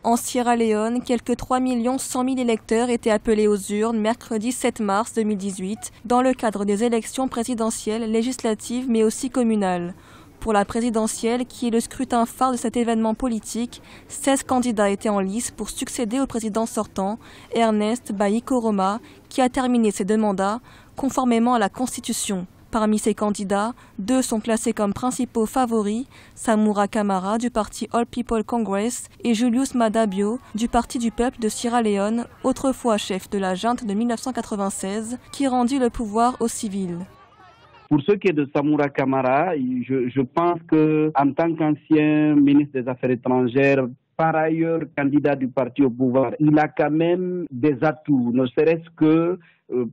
En Sierra Leone, quelques 3 100 000 électeurs étaient appelés aux urnes mercredi 7 mars 2018 dans le cadre des élections présidentielles, législatives mais aussi communales. Pour la présidentielle, qui est le scrutin phare de cet événement politique, 16 candidats étaient en lice pour succéder au président sortant, Ernest Bai Koroma, qui a terminé ses 2 mandats conformément à la Constitution. Parmi ces candidats, 2 sont classés comme principaux favoris, Samura Kamara du parti All People Congress et Julius Maada Bio du Parti du peuple de Sierra Leone, autrefois chef de la junte de 1996, qui rendit le pouvoir aux civils. Pour ce qui est de Samura Kamara, je pense qu'en tant qu'ancien ministre des Affaires étrangères, par ailleurs candidat du parti au pouvoir, il a quand même des atouts, ne serait-ce que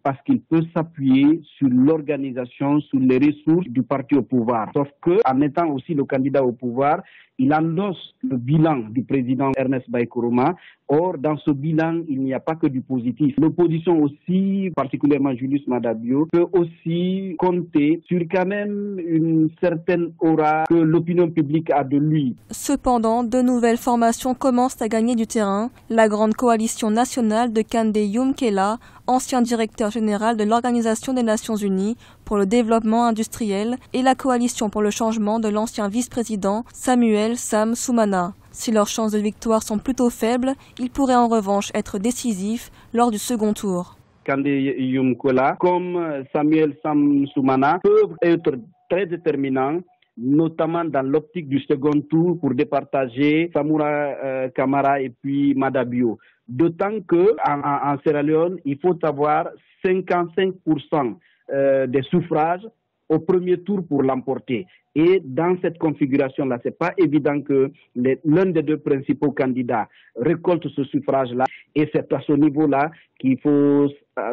parce qu'il peut s'appuyer sur l'organisation, sur les ressources du parti au pouvoir. Sauf qu'en étant aussi le candidat au pouvoir, il endosse le bilan du président Ernest Bai Koroma. Or, dans ce bilan, il n'y a pas que du positif. L'opposition aussi, particulièrement Julius Maada Bio, peut aussi compter sur quand même une certaine aura que l'opinion publique a de lui. Cependant, 2 nouvelles formations commencent à gagner du terrain. La grande coalition nationale de Kande Yumkela, ancien directeur général de l'Organisation des Nations Unies pour le développement industriel, et la coalition pour le changement de l'ancien vice-président Samuel Sam Sumana. Si leurs chances de victoire sont plutôt faibles, ils pourraient en revanche être décisifs lors du second tour. Kande Yumkela, comme Samuel Sam Sumana, peuvent être très déterminants, notamment dans l'optique du second tour pour départager Samura Kamara et puis Maada Bio. D'autant qu'en Sierra Leone, il faut avoir 55% des suffrages au premier tour pour l'emporter. Et dans cette configuration-là, c'est pas évident que l'un des 2 principaux candidats récolte ce suffrage-là. Et c'est à ce niveau-là qu'il faut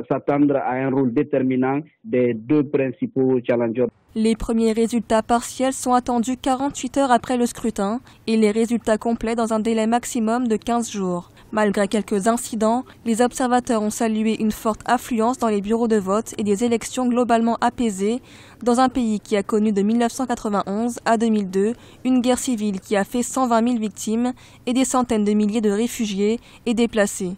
s'attendre à un rôle déterminant des 2 principaux challengers. Les premiers résultats partiels sont attendus 48 heures après le scrutin et les résultats complets dans un délai maximum de 15 jours. Malgré quelques incidents, les observateurs ont salué une forte affluence dans les bureaux de vote et des élections globalement apaisées dans un pays qui a connu de 1991 à 2002 une guerre civile qui a fait 120 000 victimes et des centaines de milliers de réfugiés et déplacés.